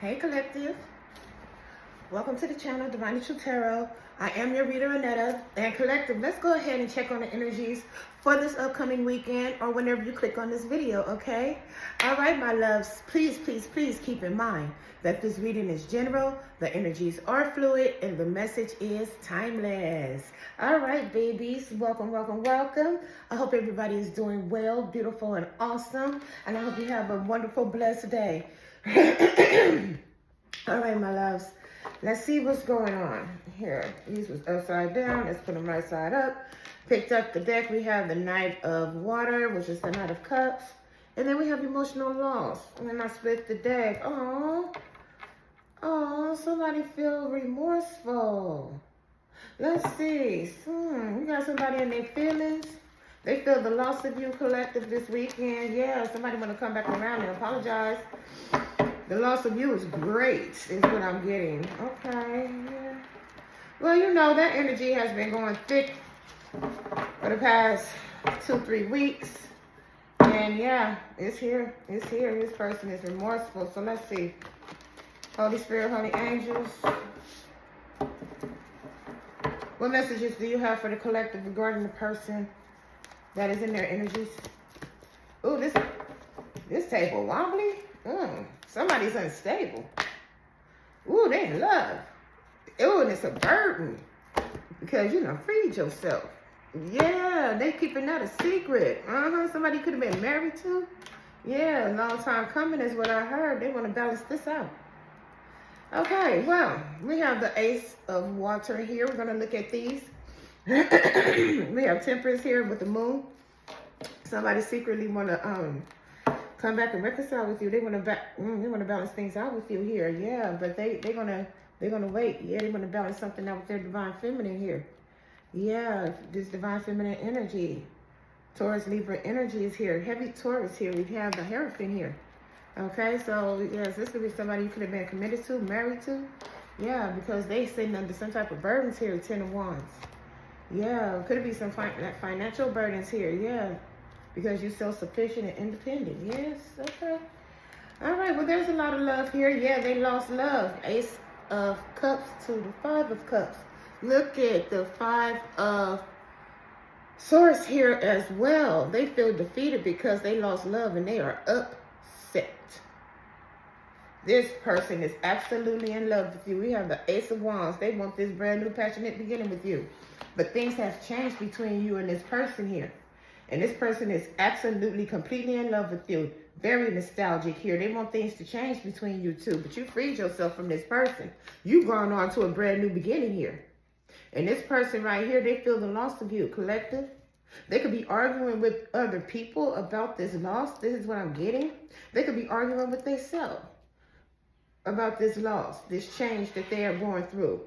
Hey collective, welcome to the channel Divine Neutral Tarot. I am your reader Annetta, and collective, let's go ahead and check on the energies for this upcoming weekend or whenever you click on this video, okay? All right, my loves, please keep in mind that this reading is general, the energies are fluid, and the message is timeless. All right, babies, welcome. I hope everybody is doing well, beautiful, and awesome, and I hope you have a wonderful, blessed day. All right, my loves, let's see what's going on here. These was upside down. Let's put them right side up. Picked up the deck. We have the Knight of Water, which is the Knight of Cups. And then we have emotional loss. And then I split the deck. Oh, somebody feel remorseful. Let's see. We got somebody in their feelings. They feel the loss of you, collective, this weekend. Yeah, somebody want to come back around and apologize. The loss of you is great, is what I'm getting. Okay, yeah. Well, you know, that energy has been going thick for the past 2-3 weeks. And yeah, it's here. It's here. This person is remorseful. So let's see. Holy Spirit, Holy Angels. What messages do you have for the collective regarding the person that is in their energies? Ooh, this table wobbly. Somebody's unstable. Ooh, they in love. Ooh, and it's a burden because you done freed yourself. Yeah, they keeping that a secret. Somebody could have been married to. Yeah, a long time coming is what I heard. They want to balance this out. Okay, well, we have the Ace of Water here. We're going to look at these. We have Temperance here with the Moon. Somebody secretly want to come back and reconcile with you. They want to balance things out with you here. Yeah, but they're gonna wait. Yeah, they want to balance something out with their divine feminine here. Yeah, this divine feminine energy. Taurus Libra energy is here. Heavy Taurus here. We have the Hierophant here. Okay, so yes, this could be somebody you could have been committed to, married to. Yeah, because they sitting under some type of burdens here. 10 of Wands. Yeah, could be some financial burdens here. Yeah. Because you're self-sufficient and independent. Yes, okay. All right, well, there's a lot of love here. Yeah, they lost love. Ace of Cups to the 5 of Cups. Look at the 5 of Swords here as well. They feel defeated because they lost love and they are upset. This person is absolutely in love with you. We have the Ace of Wands. They want this brand new passionate beginning with you. But things have changed between you and this person here. And this person is absolutely, completely in love with you. Very nostalgic here. They want things to change between you two. But you freed yourself from this person. You've gone on to a brand new beginning here. And this person right here, they feel the loss of you, collective. They could be arguing with other people about this loss. This is what I'm getting. They could be arguing with themselves about this loss, this change that they are going through.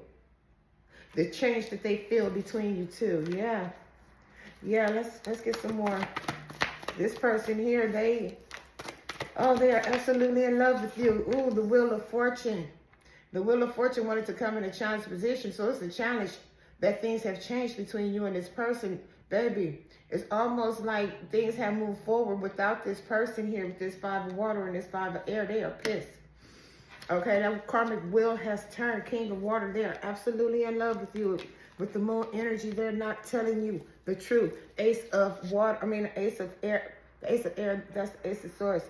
The change that they feel between you two. Yeah. Yeah, let's get some more. This person here, they are absolutely in love with you. Ooh, the Wheel of Fortune. The Wheel of Fortune wanted to come in a challenge position, so it's a challenge that things have changed between you and this person, baby. It's almost like things have moved forward without this person here with this 5 of Water and this 5 of Air. They are pissed. Okay, that karmic wheel has turned. King of Water, they are absolutely in love with you. With the Moon energy, they're not telling you the truth. Ace of Water, Ace of Air. The Ace of Air, that's the Ace of Swords.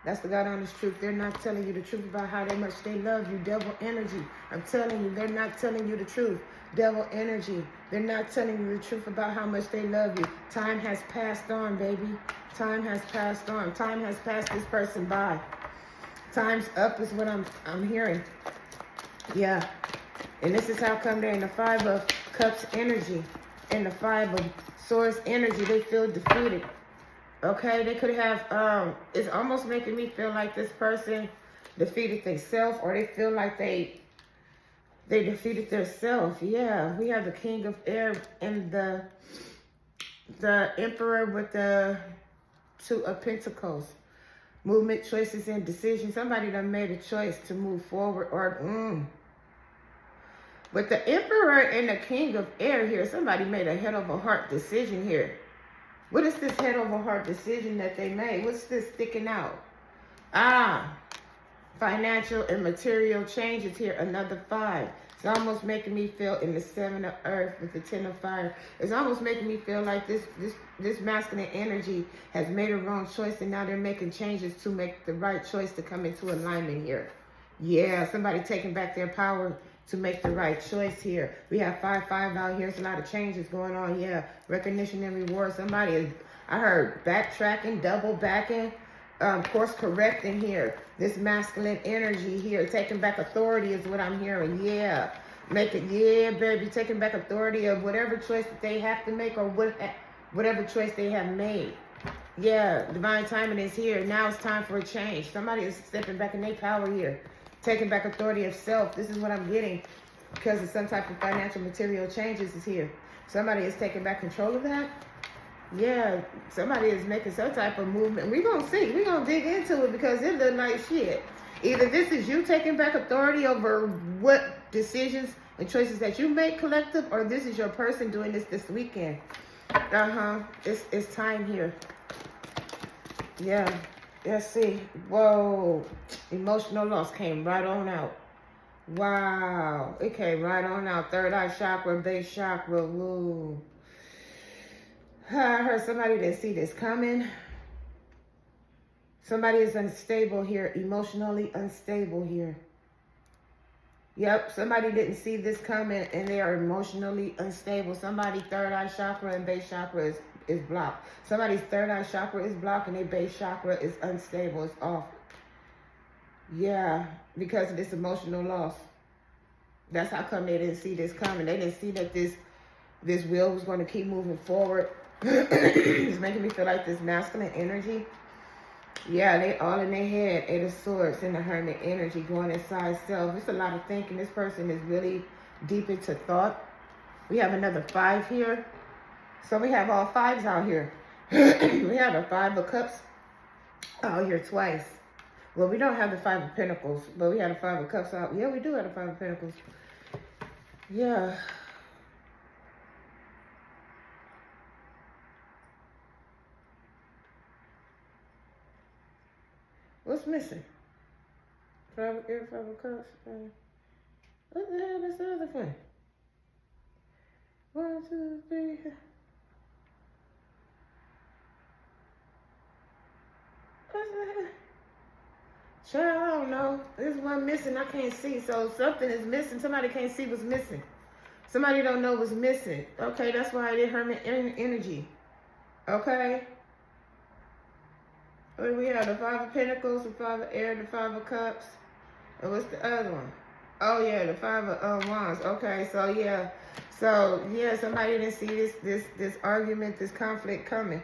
That's the God honest truth. They're not telling you the truth about how much they love you. Devil energy. I'm telling you, they're not telling you the truth. Devil energy. They're not telling you the truth about how much they love you. Time has passed on, baby. Time has passed on. Time has passed this person by. Time's up is what I'm hearing. Yeah. And this is how come they're in the 5 of Cups energy and the 5 of Swords energy. They feel defeated. Okay, they could have, it's almost making me feel like this person defeated themselves, or they feel like they defeated themselves. Yeah, we have the King of Air and the Emperor with the 2 of Pentacles. Movement, choices, and decisions. Somebody done made a choice to move forward or With the Emperor and the King of Air here, somebody made a head over heart decision here. What is this head over heart decision that they made? What's this sticking out? financial and material changes here. Another 5. It's almost making me feel in the 7 of earth with the 10 of fire. It's almost making me feel like this masculine energy has made a wrong choice, and now they're making changes to make the right choice to come into alignment here. Yeah, somebody taking back their power to make the right choice here. We have 5-5 out here. There's a lot of changes going on. Yeah, recognition and reward. Somebody is, I heard, backtracking, double backing, course correcting here. This masculine energy here, taking back authority is what I'm hearing. Yeah, make it, yeah, baby, taking back authority of whatever choice that they have to make, or whatever choice they have made. Yeah, divine timing is here. Now it's time for a change. Somebody is stepping back in their power here, taking back authority of self. This is what I'm getting, because of some type of financial material changes is here. Somebody is taking back control of that. Yeah, somebody is making some type of movement. We're going to see. We're going to dig into it, because it looks like shit. Either this is you taking back authority over what decisions and choices that you make collective, or this is your person doing this weekend. It's time here. Yeah. Let's see. Whoa. Emotional loss came right on out. Wow. It came right on out. Third eye chakra, base chakra. Woo. I heard somebody didn't see this coming. Somebody is unstable here, emotionally unstable here. Yep, somebody didn't see this coming, and they are emotionally unstable. Somebody third eye chakra and base chakra is blocked. Somebody's third eye chakra is blocked, and their base chakra is unstable. It's off. Yeah, because of this emotional loss. That's how come they didn't see this coming. They didn't see that this wheel was going to keep moving forward. It's making me feel like this masculine energy. Yeah, they all in their head. 8 of Swords and the Hermit energy going inside self. It's a lot of thinking. This person is really deep into thought. We have another 5 here. So we have all 5s out here. We have a 5 of Cups out here twice. Well, we don't have the 5 of Pentacles, but we have a 5 of Cups out. Yeah, we do have the 5 of Pentacles. Yeah. What's missing? 5 of Air, 5 of Cups. What the hell is the other thing? 1, 2, 3. What's that? Child, I don't know. There's one missing. I can't see. So something is missing. Somebody can't see what's missing. Somebody don't know what's missing. Okay, that's why I did Hermit energy. Okay. We have the 5 of Pentacles, the 5 of Air, the 5 of Cups. And what's the other one? Oh yeah, the 5 of Wands. Okay, so yeah. So yeah, somebody didn't see this argument, this conflict coming.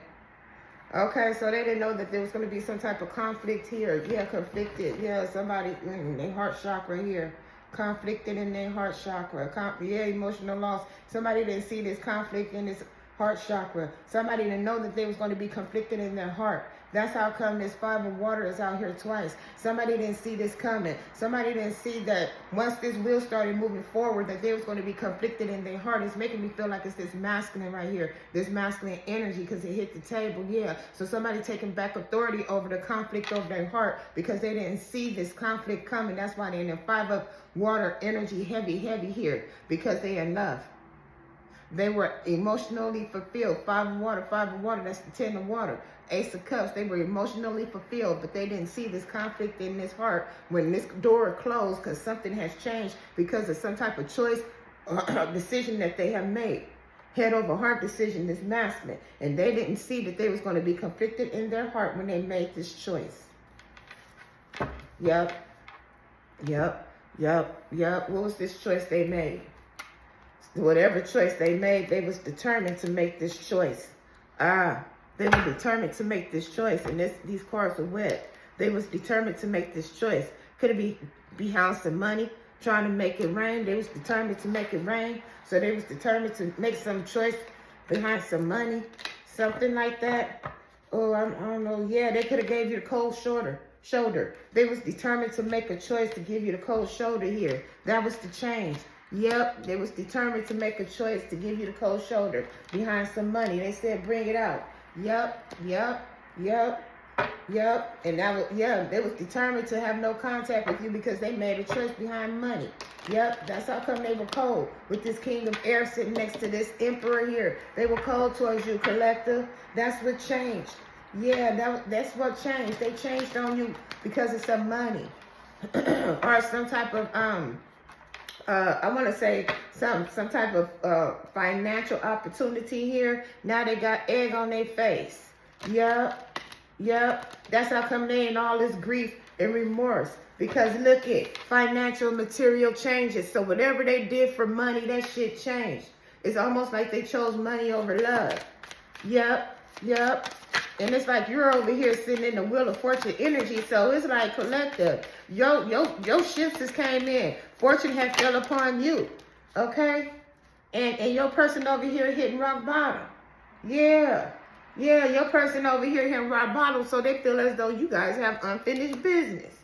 Okay, so they didn't know that there was going to be some type of conflict here. Yeah, conflicted. Yeah, somebody in their heart chakra here. Conflicted in their heart chakra. Yeah, emotional loss. Somebody didn't see this conflict in this heart chakra. Somebody didn't know that they was going to be conflicted in their heart. That's how come this 5 of water is out here twice. Somebody didn't see this coming. Somebody didn't see that once this wheel started moving forward, that they was going to be conflicted in their heart. It's making me feel like it's this masculine right here, this masculine energy, because it hit the table. Yeah, so somebody taking back authority over the conflict over their heart, because they didn't see this conflict coming. That's why they're in the 5 of water energy, heavy here, because they in love. They were emotionally fulfilled. 5 of water, that's the 10 of water. Ace of Cups, they were emotionally fulfilled, but they didn't see this conflict in this heart when this door closed, because something has changed because of some type of choice or decision that they have made. Head over heart decision, this masculine. And they didn't see that they was going to be conflicted in their heart when they made this choice. Yep. What was this choice they made? Whatever choice they made, they was determined to make this choice. They were determined to make this choice, and these cards are wet. They was determined to make this choice. Could it be behind some money, trying to make it rain? They was determined to make it rain, so they was determined to make some choice behind some money, something like that. Oh, I don't know. Yeah, they could have gave you the cold shoulder. They was determined to make a choice to give you the cold shoulder here. That was the change. Yep, they was determined to make a choice to give you the cold shoulder behind some money. They said, bring it out. Yep. Yep, and that was, yeah, they was determined to have no contact with you because they made a choice behind money. Yep, that's how come they were cold with this king of air sitting next to this emperor here. They were cold towards you, collective. That's what changed. Yeah, that's what changed. They changed on you because of some money or some type of I want to say some type of financial opportunity here. Now they got egg on their face. Yep. Yep, that's how come they in all this grief and remorse. Because look at financial material changes. So whatever they did for money, that shit changed. It's almost like they chose money over love. Yep. And it's like you're over here sitting in the Wheel of Fortune energy. So it's like collective. Your shifts just came in. Fortune had fell upon you. Okay? And your person over here hitting rock bottom. Yeah, your person over here hitting rock bottom, so they feel as though you guys have unfinished business.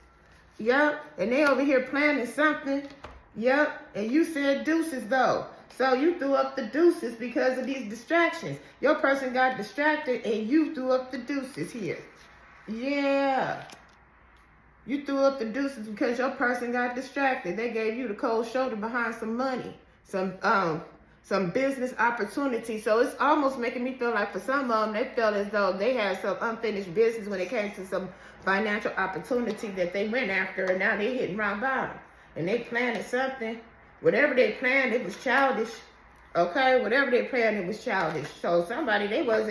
Yep, and they over here planning something. Yep, and you said deuces though. So you threw up the deuces because of these distractions. Your person got distracted and you threw up the deuces here. Yeah. You threw up the deuces because your person got distracted. They gave you the cold shoulder behind some money. Some business opportunity. So it's almost making me feel like for some of them, they felt as though they had some unfinished business when it came to some financial opportunity that they went after, and now they're hitting rock bottom. And they planning something. Whatever they planned, it was childish. Okay? Whatever they planned, it was childish. So somebody, it was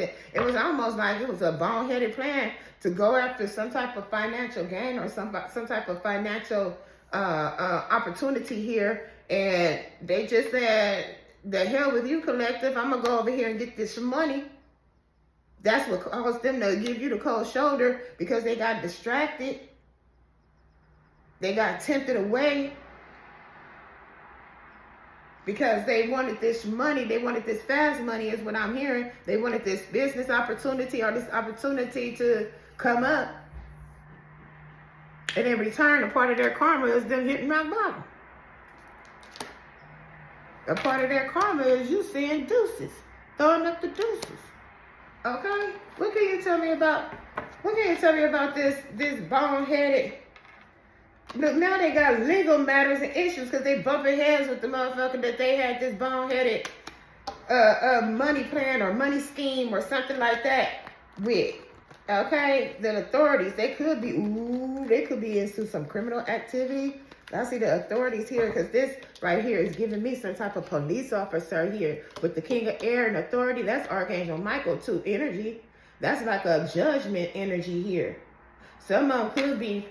almost like it was a boneheaded plan to go after some type of financial gain or some type of financial opportunity here. And they just said, the hell with you, collective. I'm going to go over here and get this money. That's what caused them to give you the cold shoulder because they got distracted. They got tempted away because they wanted this money. They wanted this fast money is what I'm hearing. They wanted this business opportunity or this opportunity to come up. And in return, a part of their karma is them hitting rock bottom. A part of their karma is you seeing deuces, throwing up the deuces. Okay? What can you tell me about this boneheaded? Look, now they got legal matters and issues because they bumping heads with the motherfucker that they had this boneheaded money plan or money scheme or something like that with. Okay? The authorities, they could be into some criminal activity. I see the authorities here because this right here is giving me some type of police officer here with the king of air and authority. That's Archangel Michael too, energy. That's like a judgment energy here. Some of them could be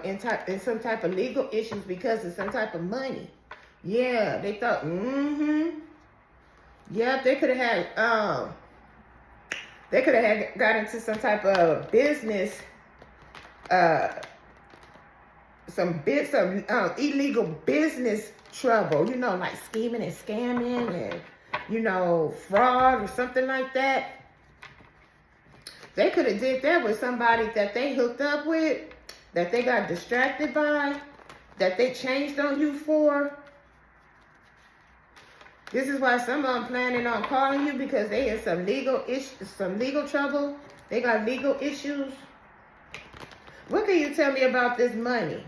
in some type of legal issues because of some type of money. Yeah, they thought, yeah, they could have got into some type of business, some illegal business trouble, like scheming and scamming and, fraud or something like that. They could have did that with somebody that they hooked up with, that they got distracted by, that they changed on you for. This is why some of them planning on calling you because they in some legal trouble. They got legal issues. What can you tell me about this money?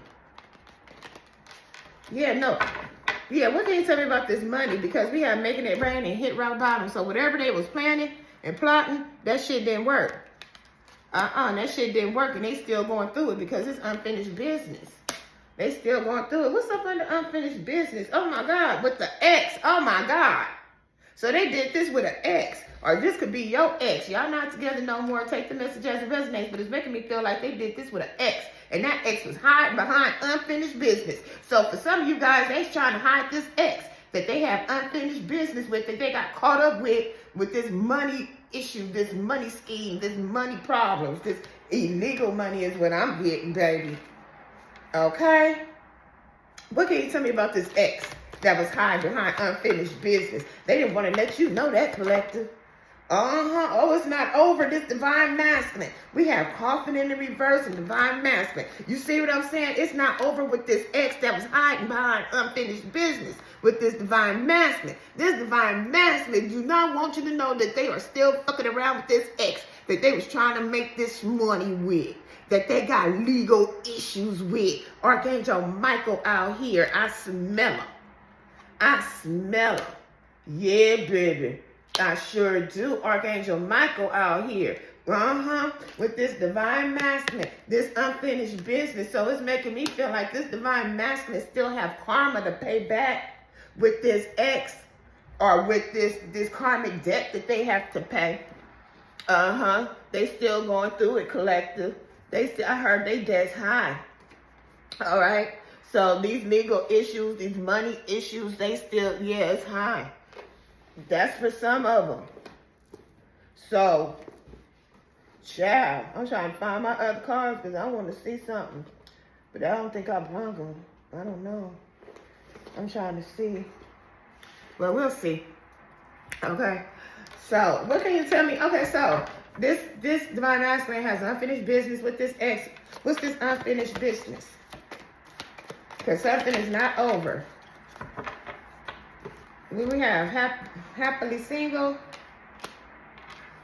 What can you tell me about this money? Because we have making it rain and hit rock bottom. So whatever they was planning and plotting, that shit didn't work. That shit didn't work and they still going through it because it's unfinished business. They still going through it. What's up under unfinished business? Oh my God, with the ex. Oh my God. So they did this with an ex. Or this could be your ex. Y'all not together no more. Take the message as it resonates. But it's making me feel like they did this with an ex. And that ex was hiding behind unfinished business. So for some of you guys, they trying to hide this ex that they have unfinished business with, that they got caught up with this money issue, this money scheme, this money problems, this illegal money is what I'm getting, baby. Okay? What can you tell me about this ex that was hiding behind unfinished business? They didn't want to let you know that, collective. Oh, it's not over, this divine masculine. We have coffin in the reverse and divine masculine. You see what I'm saying? It's not over with this ex that was hiding behind unfinished business with this divine masculine. This divine masculine do not want you to know that they are still fucking around with this ex that they was trying to make this money with, that they got legal issues with. Archangel Michael out here, I smell him. I smell him. Yeah, baby. I sure do. Archangel Michael out here. With this divine masculine, this unfinished business. So it's making me feel like this divine masculine still have karma to pay back with this ex, or with this karmic debt that they have to pay. They still going through it, collective. I heard they debt's high. All right. So these legal issues, these money issues, they still, yeah, it's high. That's for some of them. So, child, I'm trying to find my other cards because I want to see something. But I don't think I brought them. I don't know. I'm trying to see. Well, we'll see. Okay. So, what can you tell me? Okay, so, this divine masculine has unfinished business with this ex. What's this unfinished business? Because something is not over. We have happily single.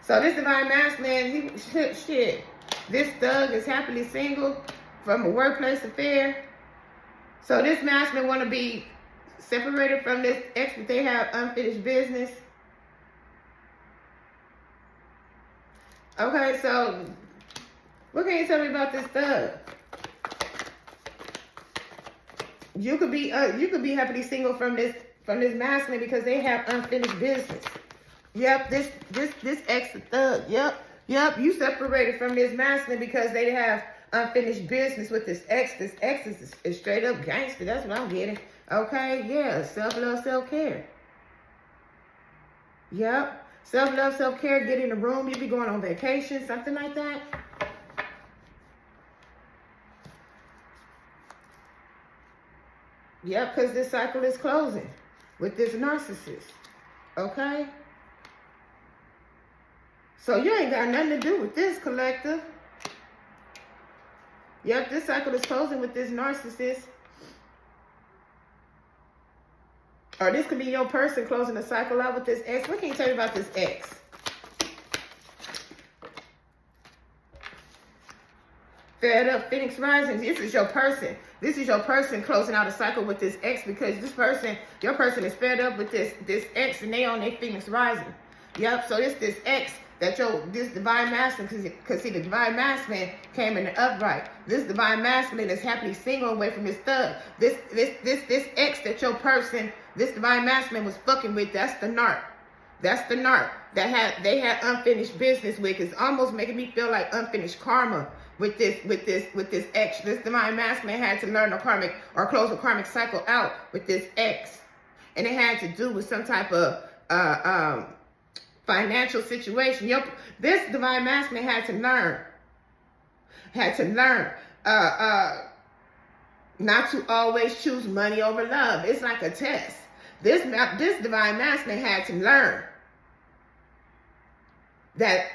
So this divine masculine, shit. This thug is happily single from a workplace affair. So this masculine want to be separated from this ex, but they have unfinished business. Okay, so what can you tell me about this thug? You could be happily single from this masculine because they have unfinished business. Yep, this ex a thug. Yep, you separated from this masculine because they have unfinished business with this ex. This ex is straight up gangster. That's what I'm getting. Okay, yeah, self-love, self-care. Yep, self-love, self-care. Get in the room. You be going on vacation, something like that. Yep, because this cycle is closing with this narcissist. Okay? So you ain't got nothing to do with this, collector. Yep, this cycle is closing with this narcissist. Or this could be your person closing the cycle out with this ex. What can you tell me about this ex? Fed up, Phoenix Rising. This is your person. This is your person closing out a cycle with this ex because this person, your person is fed up with this ex and they on their Phoenix Rising. Yep, so this ex that this divine masculine, because see the divine masculine came in the upright. This divine masculine is happily single away from his thug. This ex that your person, this divine masculine was fucking with, that's the narc. That's the narc that they had unfinished business with. It's almost making me feel like unfinished karma with this ex. This divine masculine had to learn the karmic or close the karmic cycle out with this ex, and it had to do with some type of financial situation. This divine masculine had to learn not to always choose money over love. It's like a test. This divine masculine had to learn that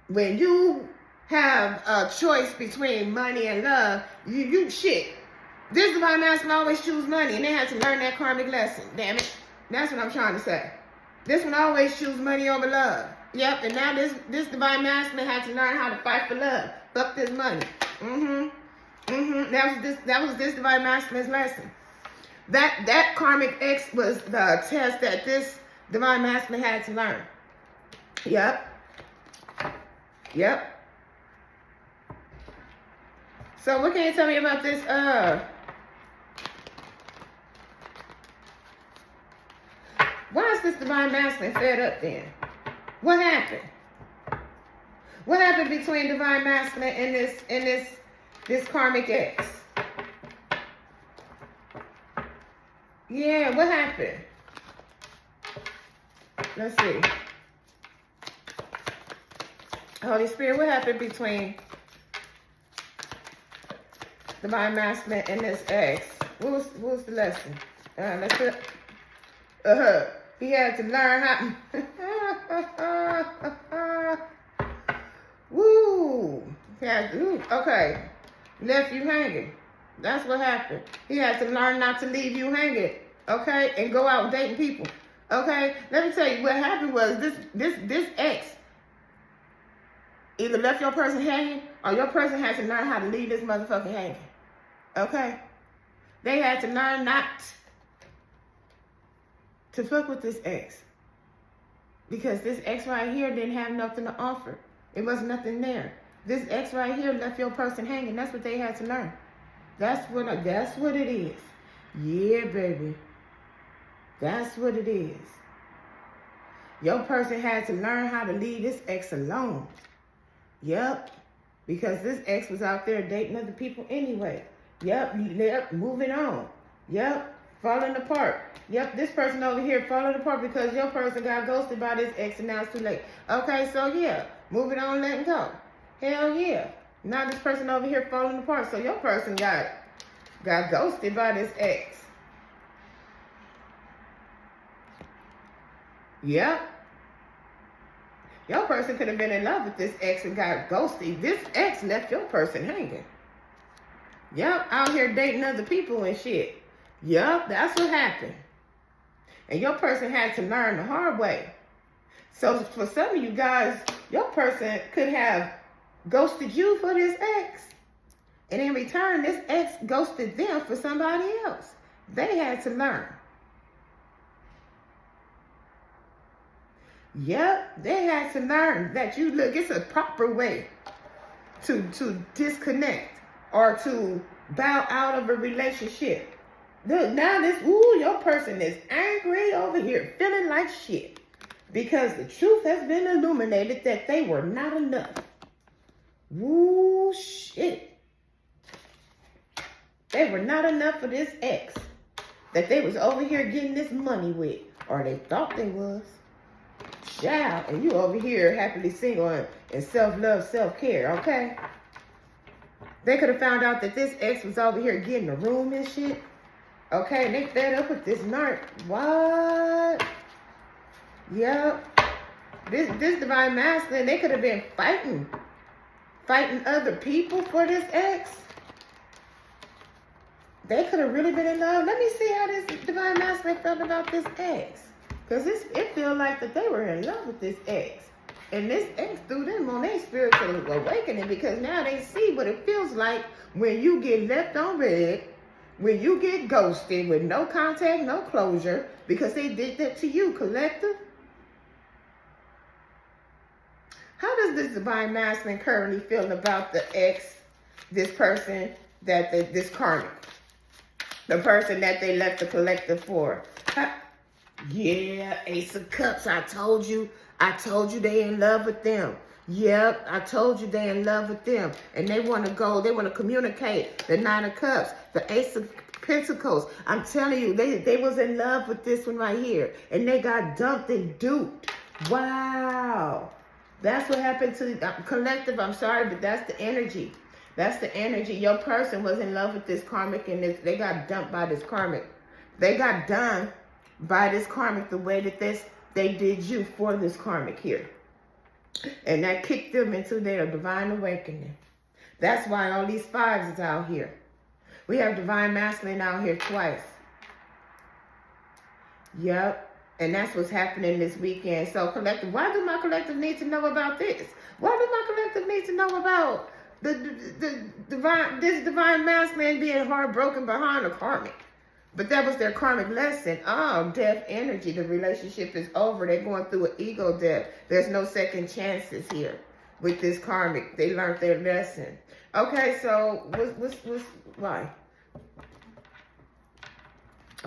when you have a choice between money and love, you shit. This divine masculine always choose money, and they had to learn that karmic lesson. Damn it. That's what I'm trying to say. This one always choose money over love. Yep, and now this divine masculine had to learn how to fight for love. Fuck this money. That was this divine masculine's lesson. That karmic X was the test that this divine masculine had to learn. Yep. So what can you tell me about this? Why is this divine masculine fed up then? What happened? What happened between divine masculine and this karmic X? Yeah, what happened? Let's see. Holy Spirit, what happened between divine masculine and this X? What was the lesson? Let's put. He had to learn how. Woo. Okay. Left you hanging. That's what happened. He had to learn not to leave you hanging. Okay? And go out dating people. Okay? Let me tell you what happened was this ex. either left your person hanging or your person had to learn how to leave this motherfucker hanging. Okay? They had to learn not to fuck with this ex. Because this ex right here didn't have nothing to offer. It was nothing there. This ex right here left your person hanging. That's what they had to learn. That's what it is. Yeah, baby. That's what it is. Your person had to learn how to leave this ex alone. Yep. Because this ex was out there dating other people anyway. Yep, moving on. Yep, falling apart. Yep, this person over here falling apart because your person got ghosted by this ex and now it's too late. Okay, so yeah, moving on, letting go. Hell yeah. Now this person over here falling apart. So your person got ghosted by this ex. Yep. Your person could have been in love with this ex and got ghosted. This ex left your person hanging. Yep, out here dating other people and shit. Yep, that's what happened. And your person had to learn the hard way. So for some of you guys, your person could have ghosted you for this ex. And in return, this ex ghosted them for somebody else. They had to learn. Yep, they had to learn that it's a proper way to disconnect or to bow out of a relationship. Look, now your person is angry over here, feeling like shit. Because the truth has been illuminated that they were not enough. Woo, shit. They were not enough for this ex that they was over here getting this money with. Or they thought they was. Child, and you over here happily single and self-love, self-care, okay? They could have found out that this ex was over here getting a room and shit. Okay, and they fed up with this narc. What? Yep. This divine masculine, they could have been fighting other people for this ex. They could have really been in love. Let me see how this divine masculine felt about this ex. Because it feels like that they were in love with this ex. And this ex threw them on their spiritual awakening because now they see what it feels like when you get left on red, when you get ghosted with no contact, no closure, because they did that to you, collective. How does this divine masculine currently feel about the ex, this person, this karmic, the person that they left the collective for? Yeah, Ace of Cups, I told you they in love with them. Yep, I told you they in love with them. And they want to communicate. The Nine of Cups, the Ace of Pentacles. I'm telling you, they was in love with this one right here. And they got dumped and duped. Wow. That's what happened to collective. I'm sorry, but that's the energy. That's the energy. Your person was in love with this karmic and they got dumped by this karmic. They got done by this karmic the way that they did you for this karmic here. And that kicked them into their divine awakening. That's why all these fives is out here. We have divine masculine out here twice. Yep. And that's what's happening this weekend. So collective, why do my collective need to know about this? Why do my collective need to know about this divine masculine being heartbroken behind a karmic? But that was their karmic lesson. Oh, death energy. The relationship is over. They're going through an ego death. There's no second chances here with this karmic. They learned their lesson. Okay, so why?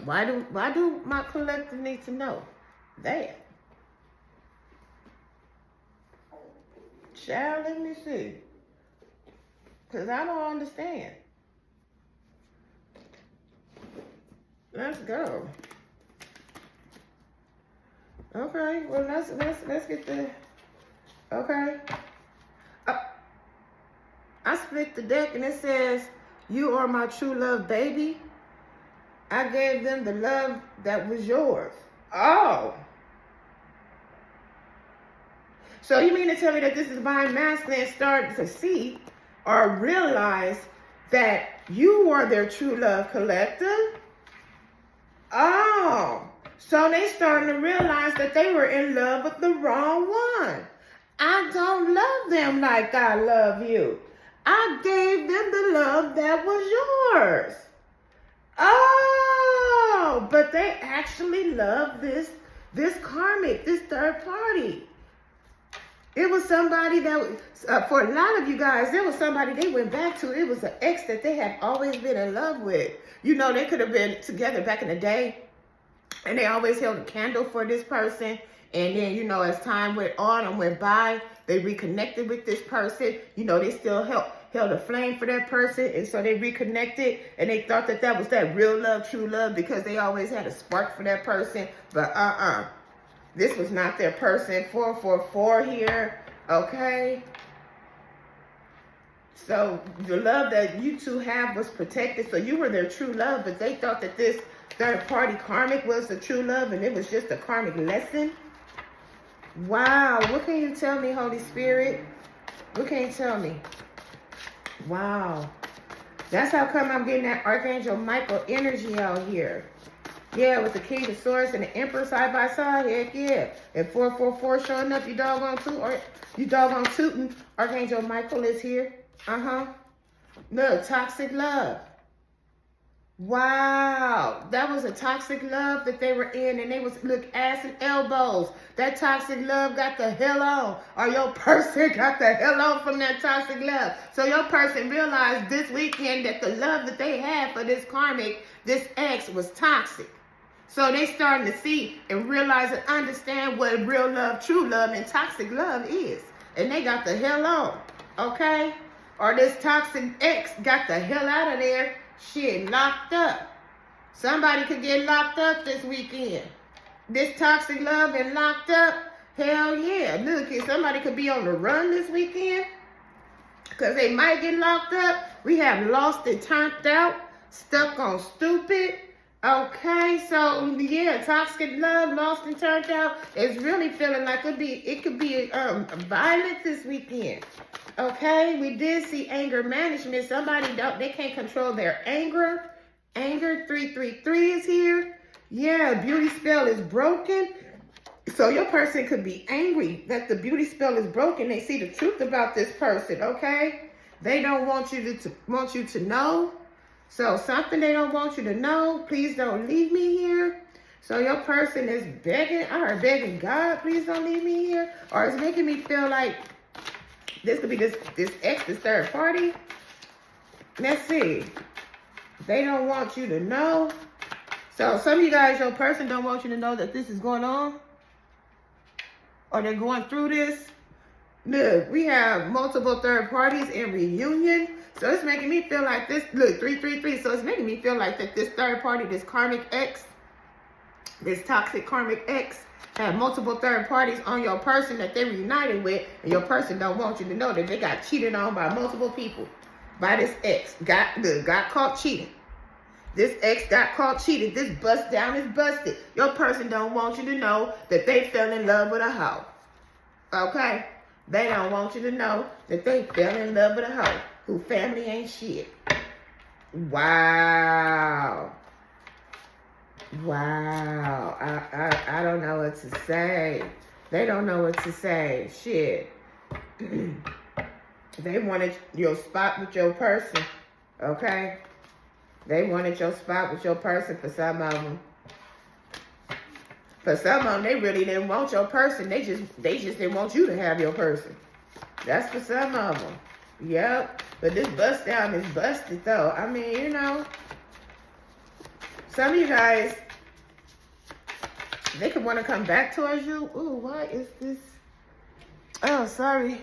Why do my collective need to know that? Child, let me see. Because I don't understand. Let's go. Okay, well let's get the. Okay. I split the deck and it says, "You are my true love, baby. I gave them the love that was yours." Oh. So you mean to tell me that this divine masculine started to see or realize that you were their true love collective? Oh, so they starting to realize that they were in love with the wrong one. I don't love them like I love you. I gave them the love that was yours. Oh, but they actually love this karmic, this third party. It was somebody that, for a lot of you guys, there was somebody they went back to. It was an ex that they had always been in love with. You know, they could have been together back in the day, and they always held a candle for this person. And then, you know, as time went on and went by, they reconnected with this person. You know, they still held a flame for that person. And so they reconnected, and they thought that that was that real love, true love, because they always had a spark for that person. But this was not their person. 444 here, okay? So the love that you two have was protected. So you were their true love, but they thought that this third party karmic was the true love, and it was just a karmic lesson. Wow, what can you tell me, Holy Spirit? What can you tell me? Wow. That's how come I'm getting that Archangel Michael energy out here. Yeah, with the King of Swords and the Emperor side by side. Heck yeah. And 444 showing up, you doggone tootin'. Archangel Michael is here. Look, toxic love. Wow, that was a toxic love that they were in, and they was, look, ass and elbows. That toxic love got the hell on, or your person got the hell on from that toxic love. So your person realized this weekend that the love that they had for this karmic, this ex, was toxic. So they starting to see and realize and understand what real love, true love, and toxic love is. And they got the hell on, okay? Or this toxic ex got the hell out of there. Shit, locked up. Somebody could get locked up this weekend. This toxic love and locked up, hell yeah. Look, somebody could be on the run this weekend because they might get locked up. We have lost and turned out, stuck on stupid. Okay, so yeah, toxic love, lost and turned out. It's really feeling like it could be violent this weekend. Okay, we did see anger management. Somebody they can't control their anger. Anger 333 is here. Yeah, beauty spell is broken. So your person could be angry that the beauty spell is broken. They see the truth about this person. Okay, they don't want you to know. So something they don't want you to know. Please don't leave me here. So your person is begging God, please don't leave me here. Or it's making me feel like this could be this ex, this third party. Let's see. They don't want you to know. So some of you guys, your person don't want you to know that this is going on. Or they're going through this. Look, we have multiple third parties in reunion. So it's making me feel like this. Look, 333. So it's making me feel like that this third party, this karmic ex, this toxic karmic ex, have multiple third parties on your person that they're reunited with, and your person don't want you to know that they got cheated on by multiple people. By this ex. Got caught cheating. This ex got caught cheating. This bust down is busted. Your person don't want you to know that they fell in love with a hoe. Okay? They don't want you to know that they fell in love with a hoe who family ain't shit. Wow. Wow. I don't know what to say. They don't know what to say. Shit. They wanted your spot with your person. Okay? They wanted your spot with your person for some of them. For some of them, they really didn't want your person. They just didn't want you to have your person. That's for some of them. Yep. But this bust down is busted though. I mean, you know. Some of you guys, they could want to come back towards you. Ooh, why is this? Oh, sorry.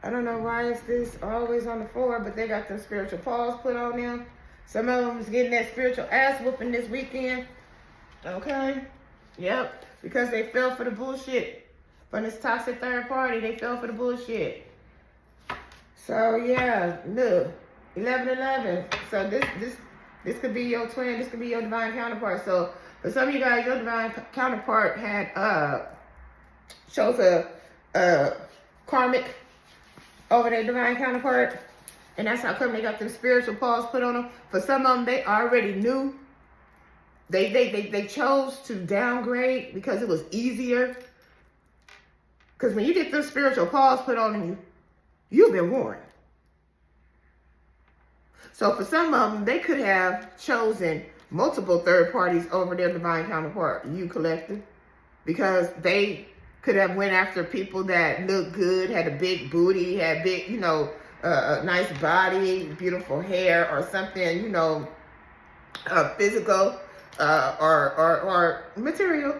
I don't know why is this always on the floor, but they got them spiritual paws put on them. Some of them is getting that spiritual ass whooping this weekend. Okay? Yep. Because they fell for the bullshit. From this toxic third party, they fell for the bullshit. So, yeah. Look. 1111. So, this could be your twin. This could be your divine counterpart. So, for some of you guys, your divine counterpart had, shows a karmic over their divine counterpart, and that's how come they got them spiritual paws put on them. For some of them, they already knew. They chose to downgrade because it was easier. Because when you get those spiritual paws put on you, you've been warned. So for some of them, they could have chosen multiple third parties over their divine counterpart, you collective, because they could have went after people that looked good, had a big booty, had big, a nice body, beautiful hair, or something, physical or material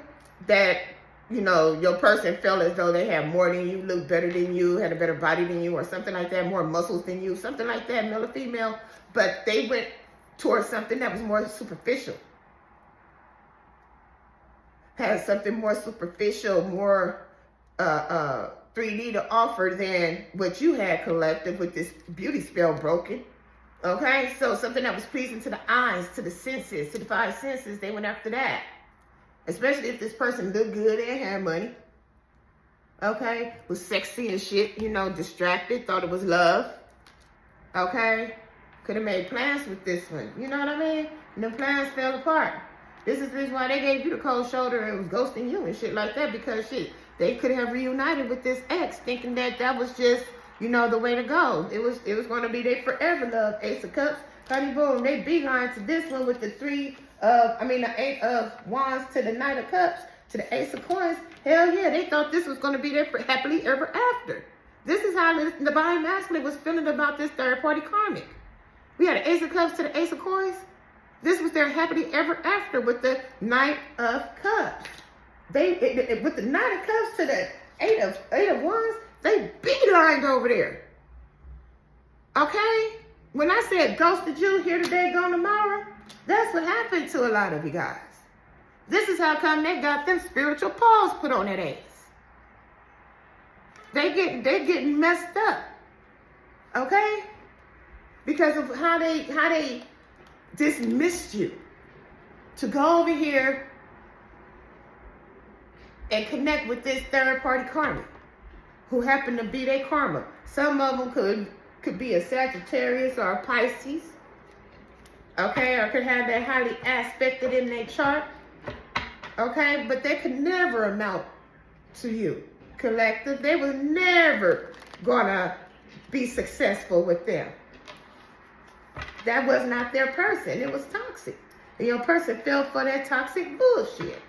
that, your person felt as though they had more than you, looked better than you, had a better body than you, or something like that, more muscles than you, something like that, male or female. But they went towards something that was more superficial. Had something more superficial, more 3D to offer than what you had collected with this beauty spell broken. Okay? So something that was pleasing to the eyes, to the senses, to the five senses, they went after that. Especially if this person looked good and had money. Okay? Was sexy and shit, distracted, thought it was love. Okay? Could have made plans with this one. You know what I mean? And the plans fell apart. This is the reason why they gave you the cold shoulder and was ghosting you and shit like that, because shit, they could have reunited with this ex thinking that was just, the way to go. It was going to be their forever love. Ace of Cups, honey boom. They beeline to this one with the the 8 of Wands to the Knight of Cups to the Ace of Coins. Hell yeah, they thought this was going to be their happily ever after. This is how the divine masculine was feeling about this third party karmic. We had an Ace of Cups to the Ace of Coins. This was their happily ever after with the Knight of Cups. With the Knight of Cups to the Eight of Wands, they beelined over there. Okay? When I said ghosted you, here today, gone tomorrow, that's what happened to a lot of you guys. This is how come they got them spiritual paws put on that ass. They're getting messed up. Okay? Because of how they dismissed you to go over here and connect with this third party karma who happen to be their karma. Some of them could be a Sagittarius or a Pisces. Okay, or could have that highly aspected in their chart. Okay, but they could never amount to you, collective. They was never gonna be successful with them. That was not their person. It was toxic. And your person fell for that toxic bullshit.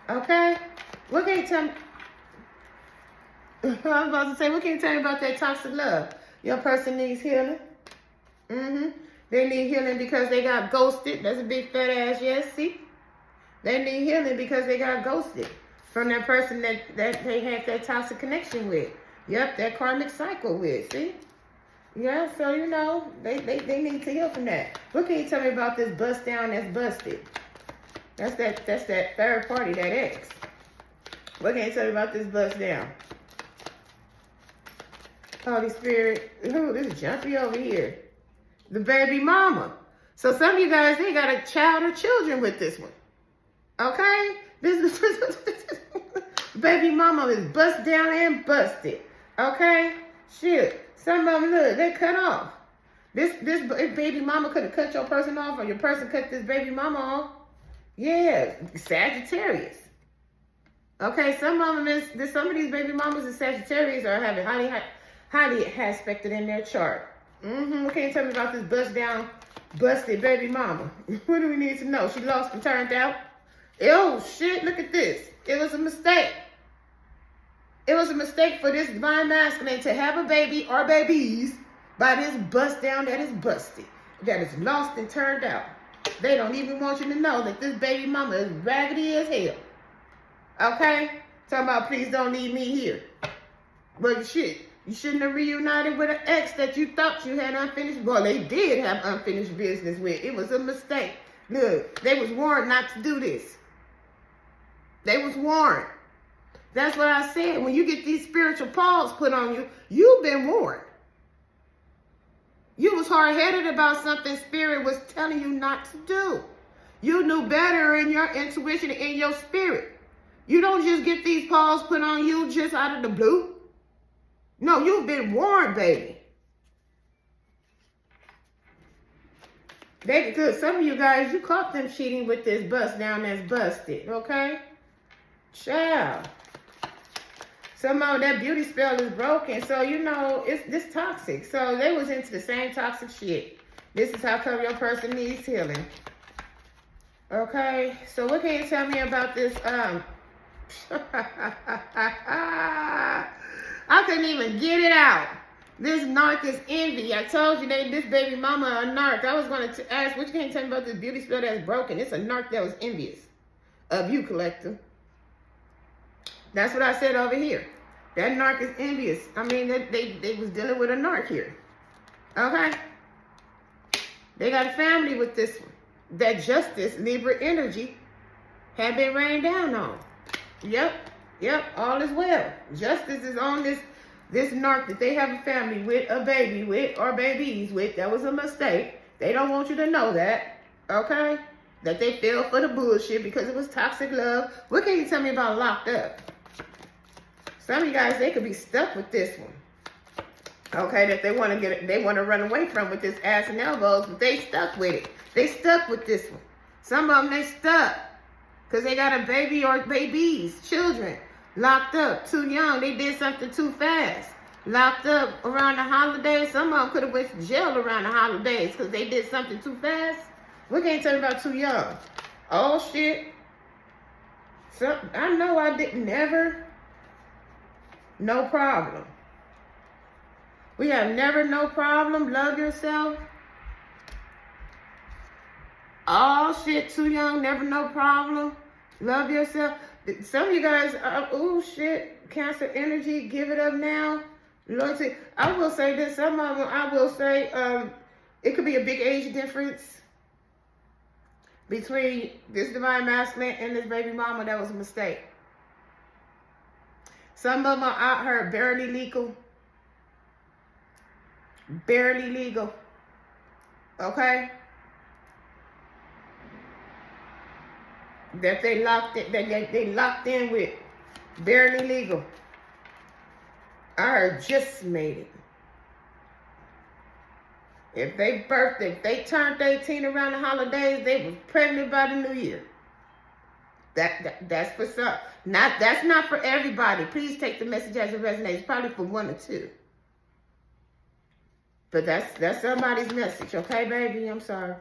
Okay? What can you tell me? I was about to say, what can you tell me about that toxic love? Your person needs healing. They need healing because they got ghosted. That's a big fat ass yes, see? They need healing because they got ghosted from that person that they had that toxic connection with. Yep, that karmic cycle with, see? Yeah, so they need to heal from that. What can you tell me about this bust down that's busted? That's that third party, that ex. What can you tell me about this bust down? Holy Spirit. Ooh, this is jumpy over here. The baby mama. So some of you guys, they got a child or children with this one. Okay? This baby mama is bust down and busted. Okay? Shit. Some of them, look, they cut off. This baby mama could have cut your person off, or your person cut this baby mama off. Yeah, Sagittarius. Okay, some of these baby mamas and Sagittarius are having highly aspected in their chart. What can you tell me about this bust down, busted baby mama? What do we need to know? She lost and turned out. Oh shit! Look at this. It was a mistake. It was a mistake for this divine masculine to have a baby or babies by this bust down that is busted, that is lost and turned out. They don't even want you to know that this baby mama is raggedy as hell. Okay? Talking about, please don't leave me here. Well, shit. You shouldn't have reunited with an ex that you thought you had unfinished. Well, they did have unfinished business with. It was a mistake. Look, they was warned not to do this. They was warned. That's what I said. When you get these spiritual paws put on you, you've been warned. You was hard-headed about something Spirit was telling you not to do. You knew better in your intuition and in your spirit. You don't just get these paws put on you just out of the blue. No, you've been warned, baby. Good. Some of you guys, you caught them cheating with this bust down that's busted, okay? Child. Somehow that beauty spell is broken. So, you know, it's this toxic. So they was into the same toxic shit. This is how come your person needs healing. Okay, so what can you tell me about this? I couldn't even get it out. This narc is envy. I told you this baby mama a narc. I was going to ask, what can you tell me about this beauty spell that's broken? It's a narc that was envious of you, collector. That's what I said over here. That narc is envious. I mean, they was dealing with a narc here. Okay? They got a family with this one. That justice, Libra energy, had been rained down on. Yep, all is well. Justice is on this narc that they have a family with, a baby with, or babies with. That was a mistake. They don't want you to know that, okay? That they fell for the bullshit because it was toxic love. What can you tell me about locked up? Some of you guys, they could be stuck with this one. Okay, that they want to run away from with this ass and elbows, but they stuck with it. They stuck with this one. Some of them, they stuck because they got a baby or babies, children, locked up, too young. They did something too fast. Locked up around the holidays. Some of them could have went to jail around the holidays because they did something too fast. What can you tell me about too young? Oh, shit. So, I know I didn't never. No problem. We have never, no problem. Love yourself. Oh, shit, too young, never, no problem. Love yourself. Some of you guys, oh, shit, Cancer energy, give it up now. Loyalty. I will say this, some of them, I will say, it could be a big age difference between this divine masculine and this baby mama. That was a mistake. Some of them are out here barely legal. Barely legal. Okay? That they locked it, that they locked in with. Barely legal. I heard just made it. If they turned 18 around the holidays, they was pregnant by the new year. That's for some. That's not for everybody. Please take the message as it resonates. It's probably for one or two. But that's somebody's message, okay, baby? I'm sorry.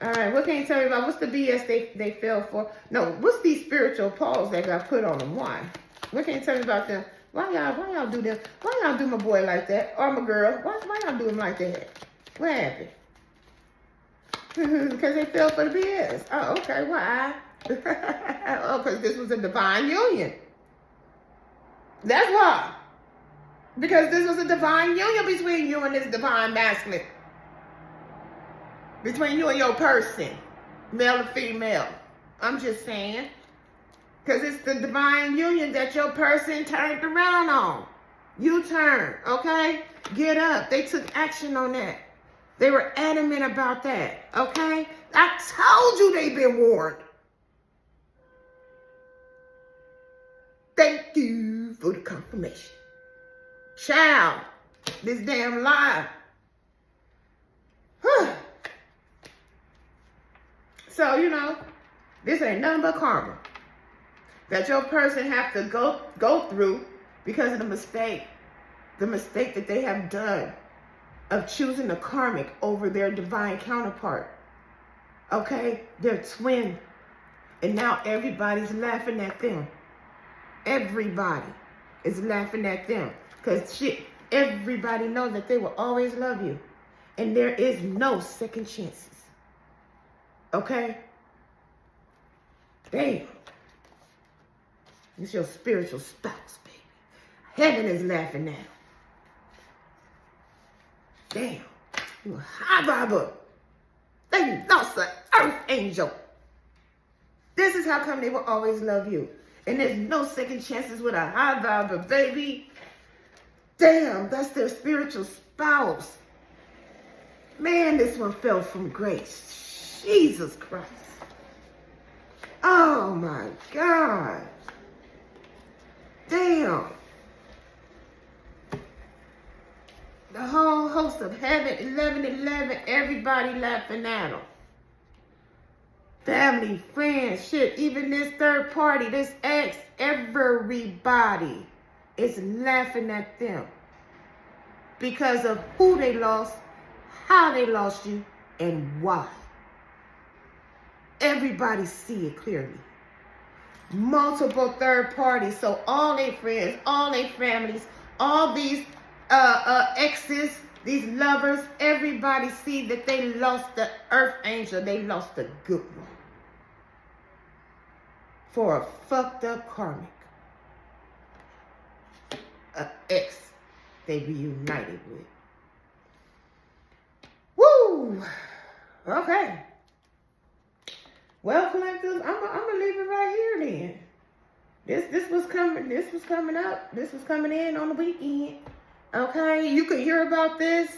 All right, what can you tell me about what's the BS they fell for? No, what's these spiritual paws that got put on them? Why? What can you tell me about them? Why y'all do them? Why y'all do my boy like that? Or my girl? Why y'all do him like that? What happened? Because they fell for the BS. Oh, okay, why? Oh, because this was a divine union. That's why. Because this was a divine union between you and this divine masculine. Between you and your person, male or female. I'm just saying. Because it's the divine union that your person turned around on. You turned, okay? Get up. They took action on that. They were adamant about that, okay? I told you they've been warned. Thank you for the confirmation. Child, this damn lie. So, you know, this ain't nothing but karma that your person have to go through because of the mistake that they have done of choosing the karmic over their divine counterpart. Okay? They're twin. And now everybody's laughing at them. Everybody is laughing at them. Because shit, everybody knows that they will always love you. And there is no second chances. Okay? Damn. It's your spiritual spouse, baby. Heaven is laughing now. Damn. You a high viber. They lost an earth angel. This is how come they will always love you. And there's no second chances with a high viber, baby. Damn, that's their spiritual spouse. Man, this one fell from grace. Jesus Christ. Oh my God. Damn. The whole host of heaven, 1111, everybody laughing at them. Family, friends, shit, even this third party, this ex, everybody is laughing at them because of who they lost, how they lost you, and why. Everybody see it clearly. Multiple third parties, so all their friends, all their families, all these exes, these lovers, everybody see that they lost the earth angel, they lost the good one for a fucked up karmic. An ex they reunited with. Woo! Okay. Well, collectors, I'm gonna leave it right here then. This was coming up. This was coming in on the weekend. Okay, you could hear about this.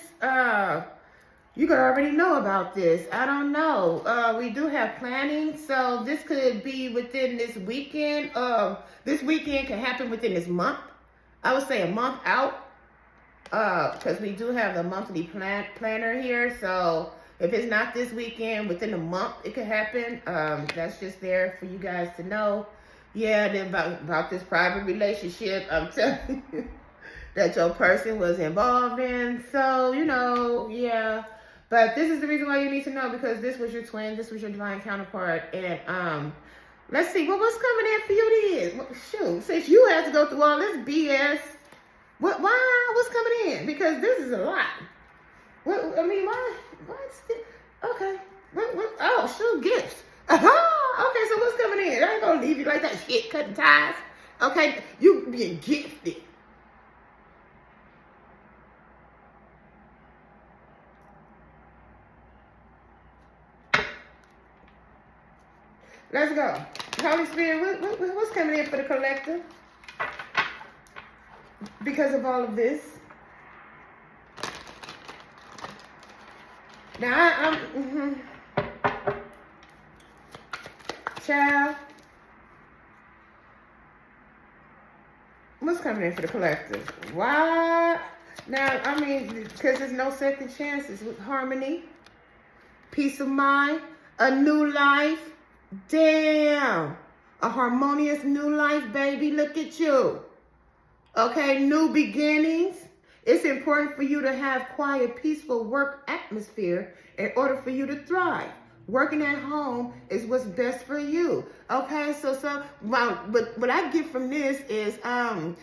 You could already know about this. I don't know. We do have planning, so this could be within this weekend. This weekend can happen within this month. I would say a month out, because we do have a monthly planner here. So if it's not this weekend, within a month, it could happen. That's just there for you guys to know. Yeah, then about this private relationship, I'm telling you, that your person was involved in. So, you know, yeah. But this is the reason why you need to know, because this was your twin, this was your divine counterpart. And let's see, what's coming in for you then? Shoot, since you had to go through all this BS, what's coming in? Because this is a lot. Okay. Oh, shoot, gifts. Okay, so what's coming in? I ain't gonna leave you like that shit, cutting ties. Okay, you being gifted. Let's go. Holy Spirit, what's coming in for the collective? Because of all of this. Now, child, what's coming in for the collective? Why? Now, I mean, because there's no second chances with harmony, peace of mind, a new life. Damn, a harmonious new life, baby. Look at you. Okay, new beginnings. It's important for you to have quiet, peaceful work atmosphere in order for you to thrive. Working at home is what's best for you. Okay, but what I get from this is either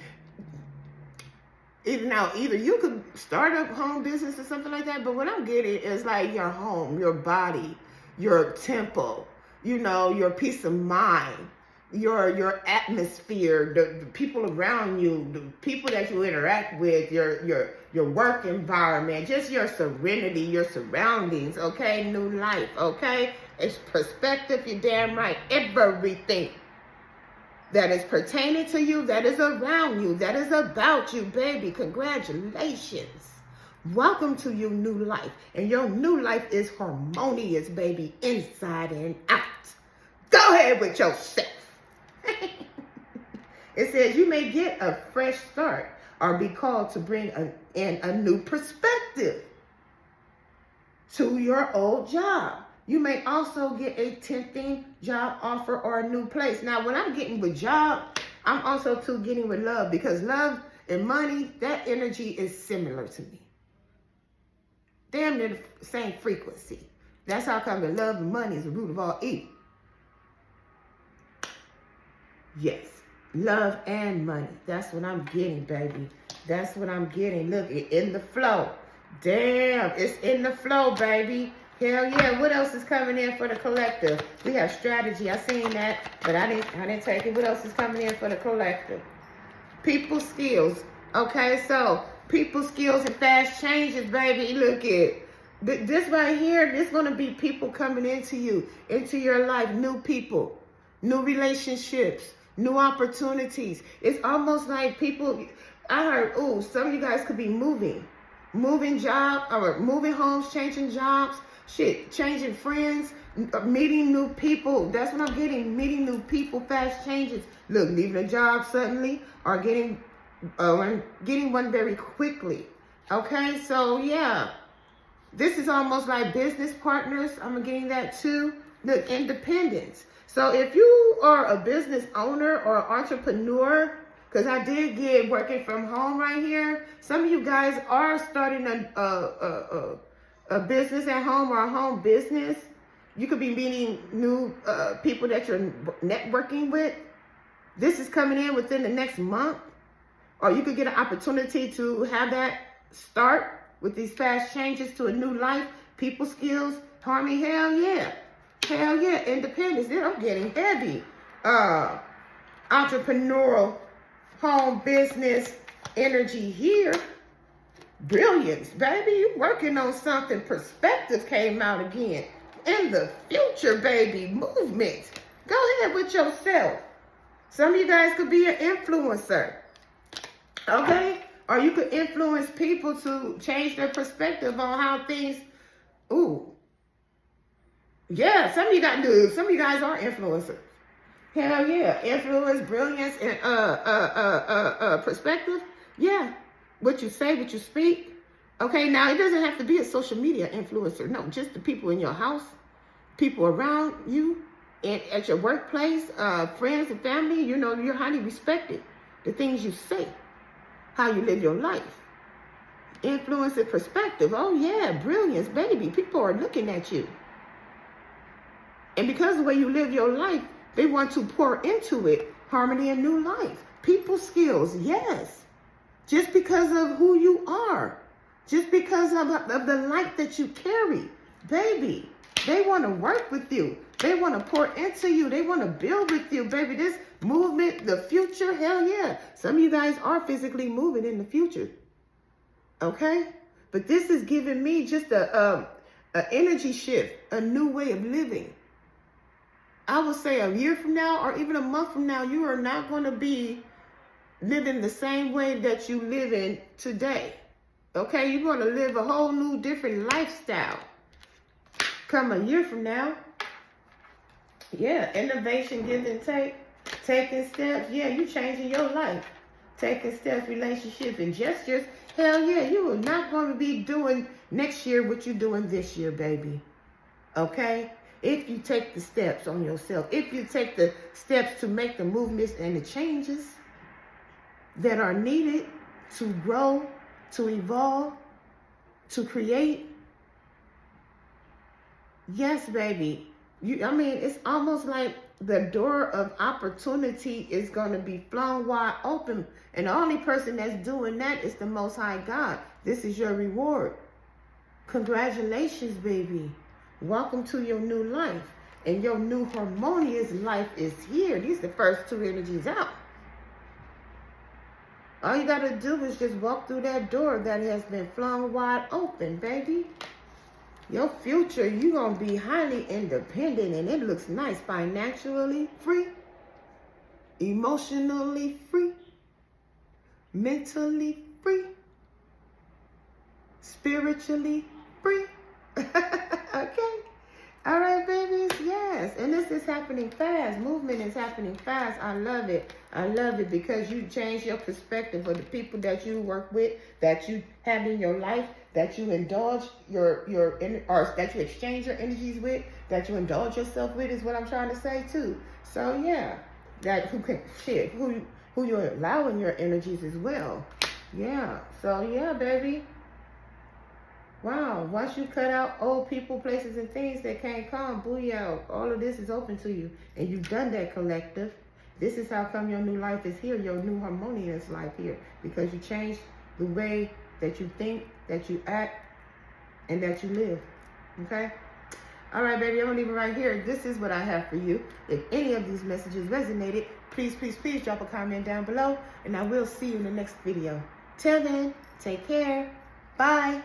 you could start a home business or something like that, but what I'm getting is like your home, your body, your temple, you know, your peace of mind, your atmosphere, the people around you, the people that you interact with, your work environment, just your serenity, your surroundings, okay? New life, okay? It's perspective, you're damn right. Everything that is pertaining to you, that is around you, that is about you, baby. Congratulations. Welcome to your new life. And your new life is harmonious, baby, inside and out. Go ahead with yourself. It says you may get a fresh start or be called to bring in a new perspective to your old job. You may also get a tempting job offer or a new place. Now, what I'm getting with job, I'm also too getting with love, because love and money, that energy is similar to me. Damn near the same frequency. That's how come that love and money is the root of all evil. Yes, love and money. That's what I'm getting, baby. That's what I'm getting. Look, it's in the flow. Damn, it's in the flow, baby. Hell yeah. What else is coming in for the collective? We have strategy. I seen that, but I didn't take it. What else is coming in for the collective? People skills. Okay, so people skills and fast changes, baby. Look at this right here. This going to be people coming into you, into your life. New people, new relationships, new opportunities. It's almost like people, I heard, some of you guys could be moving job, or moving homes, changing jobs, changing friends, meeting new people. That's what I'm getting, meeting new people, fast changes. Look, leaving a job suddenly, or getting one very quickly. Okay, so yeah, this is almost like business partners. I'm getting that too. Look, independence. So if you are a business owner or entrepreneur, Because I did get working from home right here. Some of you guys are starting a business at home or a home business. You could be meeting new people that you're networking with. This is coming in within the next month. Or you could get an opportunity to have that start with these fast changes to a new life, people skills, harmony. Hell yeah. Hell yeah. Independence. I'm getting heavy. Entrepreneurial home business energy here. Brilliance, baby. You working on something. Perspective came out again. In the future, baby. Movement. Go ahead with yourself. Some of you guys could be an influencer. Okay? Or you could influence people to change their perspective on how things. Ooh. Yeah, some of you guys are influencers. Hell yeah. Influence, brilliance, and perspective. Yeah. What you say, what you speak. Okay, now it doesn't have to be a social media influencer. No, just the people in your house, people around you, and at your workplace, friends and family. You know, you're highly respected. The things you say, how you live your life. Influence and perspective. Oh yeah, brilliance, baby. People are looking at you. And because of the way you live your life, they want to pour into it harmony and new life. People skills, yes. Just because of who you are. Just because of the light that you carry. Baby, they want to work with you. They want to pour into you. They want to build with you, baby. This movement, the future, hell yeah. Some of you guys are physically moving in the future. Okay? But this is giving me just a energy shift, a new way of living. I would say a year from now or even a month from now, you are not going to be living the same way that you live in today. Okay? You're going to live a whole new different lifestyle. Come a year from now. Yeah, innovation, give and take. Taking steps. Yeah, you changing your life. Taking steps, relationship, and gestures. Hell yeah, you are not going to be doing next year what you're doing this year, baby. Okay? If you take the steps on yourself, if you take the steps to make the movements and the changes that are needed to grow, to evolve, to create. Yes, baby. It's almost like the door of opportunity is going to be flung wide open. And the only person that's doing that is the Most High God. This is your reward. Congratulations, baby. Welcome to your new life. And your new harmonious life is here. These are the first two energies out. All you got to do is just walk through that door that has been flung wide open, baby. Your future, you're going to be highly independent, and it looks nice. Financially free, emotionally free, mentally free, spiritually free. Okay? All right, babies? Yes. And this is happening fast. Movement is happening fast. I love it. I love it because you change your perspective of the people that you work with, that you have in your life, that you indulge or that you exchange your energies with, that you indulge yourself with is what I'm trying to say too. So yeah, that who you're allowing your energies as well. Yeah. So yeah, baby. Wow, once you cut out old people, places, and things that can't come, booyah, all of this is open to you. And you've done that, collective. This is how come your new life is here, your new harmonious life here. Because you changed the way that you think, that you act, and that you live. Okay? All right, baby, I'm going to leave it right here. This is what I have for you. If any of these messages resonated, please, please, please drop a comment down below. And I will see you in the next video. Till then, take care. Bye.